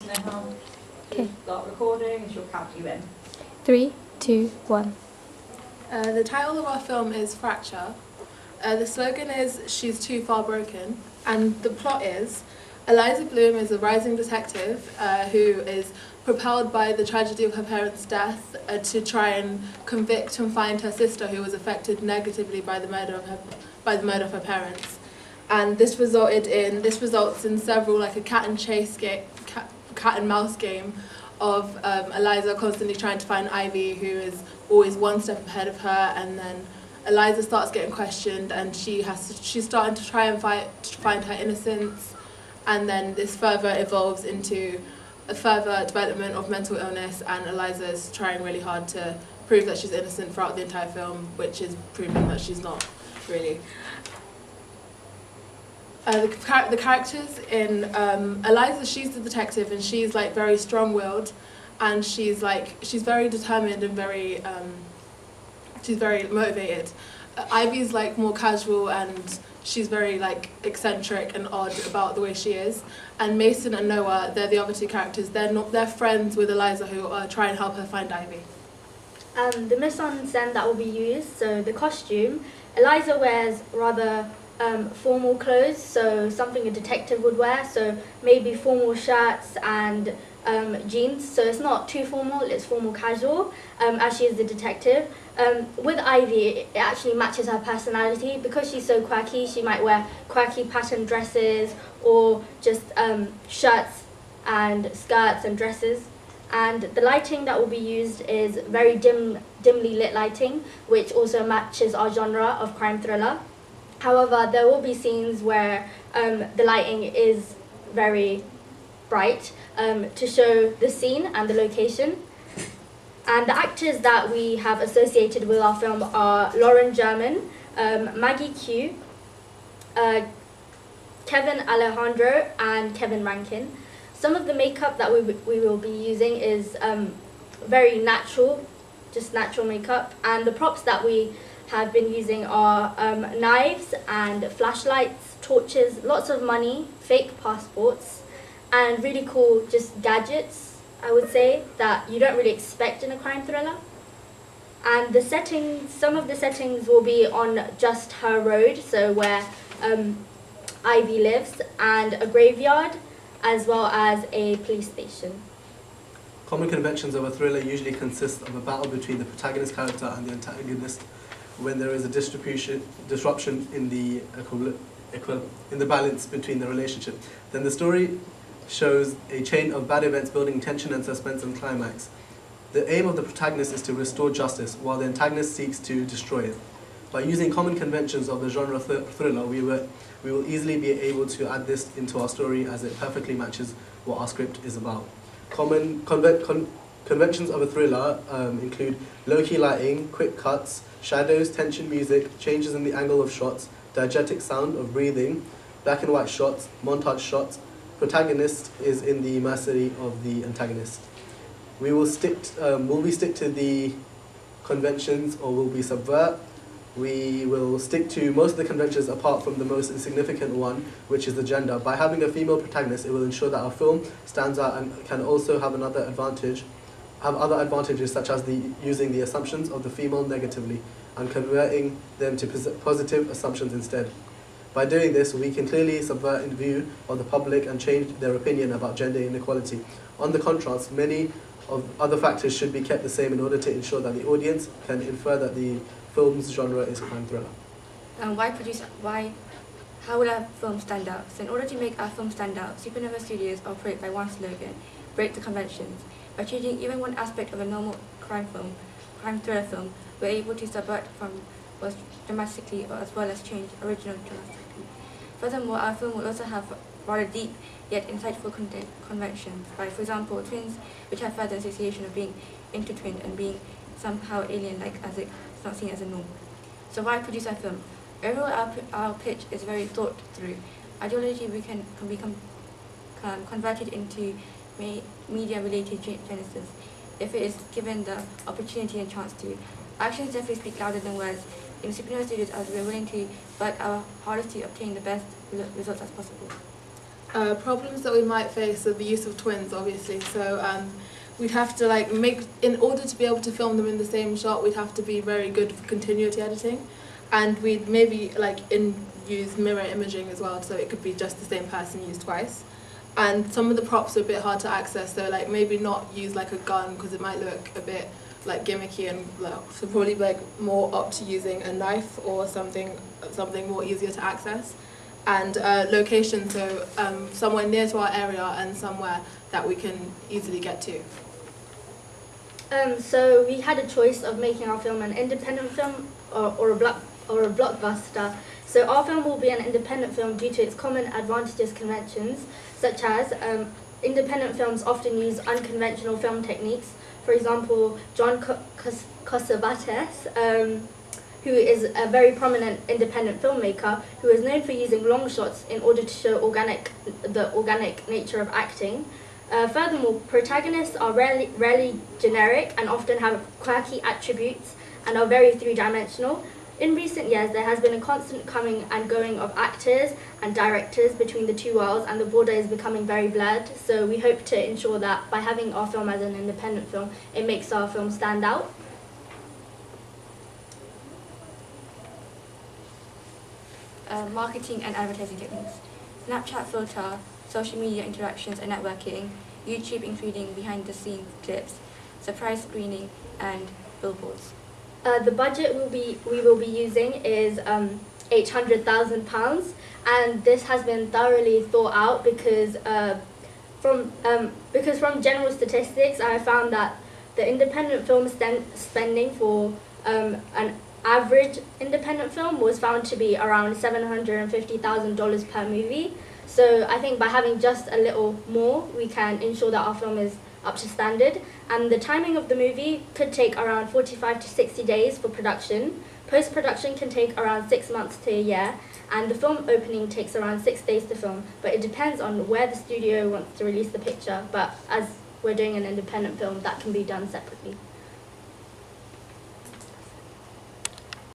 Neha. Okay. Start recording and she'll count you in. 3, 2, 1. The title of our film is Fracture. The slogan is "She's Too Far Broken," and the plot is Eliza Bloom is a rising detective who is propelled by the tragedy of her parents' death to try and convict and find her sister, who was affected negatively by the murder of her parents. And this results in several, like a cat and mouse game of Eliza constantly trying to find Ivy, who is always one step ahead of her, and then Eliza starts getting questioned, and she's starting to try and find her innocence, and then this further evolves into a further development of mental illness, and Eliza is trying really hard to prove that she's innocent throughout the entire film, which is proving that she's not really. The characters in Eliza, she's the detective, and she's like very strong-willed, and she's very determined and she's very motivated. Ivy's like more casual, and she's very like eccentric and odd about the way she is. And Mason and Noah, they're the other two characters. They're friends with Eliza who try and help her find Ivy. The mise-en-scène that will be used, so the costume, Eliza wears rather formal clothes, so something a detective would wear, so maybe formal shirts and jeans, so it's not too formal, it's formal casual, as she is the detective. With Ivy, it actually matches her personality. Because she's so quirky, she might wear quirky patterned dresses or just shirts and skirts and dresses. And the lighting that will be used is very dimly lit lighting, which also matches our genre of crime thriller. However, there will be scenes where the lighting is very bright to show the scene and the location. And the actors that we have associated with our film are Lauren German, Maggie Q, Kevin Alejandro, and Kevin Rankin. Some of the makeup that we will be using is very natural, just natural makeup. And the props that we have been using are knives and flashlights, torches, lots of money, fake passports, and really cool just gadgets, I would say, that you don't really expect in a crime thriller. And the settings, some of the settings will be on just her road, so where Ivy lives, and a graveyard, as well as a police station. Common conventions of a thriller usually consist of a battle between the protagonist character and the antagonist. When there is a disruption in the balance between the relationship, then the story shows a chain of bad events building tension and suspense and climax. The aim of the protagonist is to restore justice, while the antagonist seeks to destroy it. By using common conventions of the genre thriller, we will easily be able to add this into our story, as it perfectly matches what our script is about. Common conventions of a thriller include low-key lighting, quick cuts, shadows, tension music, changes in the angle of shots, diegetic sound of breathing, black and white shots, montage shots. Protagonist is in the mercy of the antagonist. Will we stick to the conventions, or will we subvert? We will stick to most of the conventions apart from the most insignificant one, which is the gender. By having a female protagonist, it will ensure that our film stands out and can also have other advantages, such as using the assumptions of the female negatively and converting them to positive assumptions instead. By doing this, we can clearly subvert in view of the public and change their opinion about gender inequality. On the contrast, many of other factors should be kept the same in order to ensure that the audience can infer that the film's genre is crime thriller. How will our film stand out? So in order to make our film stand out, Supernovastudios operate by one slogan: break the conventions. By changing even one aspect of a normal crime thriller film, we're able to subvert from both dramatically as well as change original dramatically. Furthermore, our film will also have rather deep yet insightful conventions, by, for example, twins which have further association of being intertwined and being somehow alien-like, as it's not seen as a norm. So why produce our film? Overall, our pitch is very thought through. Ideology can become converted into media-related genesis if it is given the opportunity and chance to. Actions definitely speak louder than words. In Supernovastudios, as we are willing to work our hardest to obtain the best results as possible. Problems that we might face are the use of twins, obviously. So we'd have to in order to be able to film them in the same shot, we'd have to be very good for continuity editing, and we'd maybe use mirror imaging as well, so it could be just the same person used twice. And some of the props are a bit hard to access, so maybe not use a gun because it might look a bit gimmicky, and so probably more up to using a knife or something more easier to access. And location, so somewhere near to our area and somewhere that we can easily get to. So we had a choice of making our film an independent film or a blockbuster. So our film will be an independent film due to its common advantages conventions, such as independent films often use unconventional film techniques. For example, John Cassavetes, who is a very prominent independent filmmaker who is known for using long shots in order to show the organic nature of acting. Furthermore, protagonists are rarely generic and often have quirky attributes and are very three-dimensional. In recent years, there has been a constant coming and going of actors and directors between the two worlds, and the border is becoming very blurred. So we hope to ensure that by having our film as an independent film, it makes our film stand out. Marketing and advertising techniques. Snapchat filter, social media interactions and networking, YouTube including behind-the-scenes clips, surprise screening, and billboards. The budget we will be using is £800,000, and this has been thoroughly thought out because from general statistics, I found that the independent film spending for an average independent film was found to be around $750,000 per movie. So I think by having just a little more, we can ensure that our film is up to standard. And the timing of the movie could take around 45 to 60 days for production. Post-production can take around 6 months to a year, and the film opening takes around 6 days to film, but it depends on where the studio wants to release the picture. But as we're doing an independent film, that can be done separately.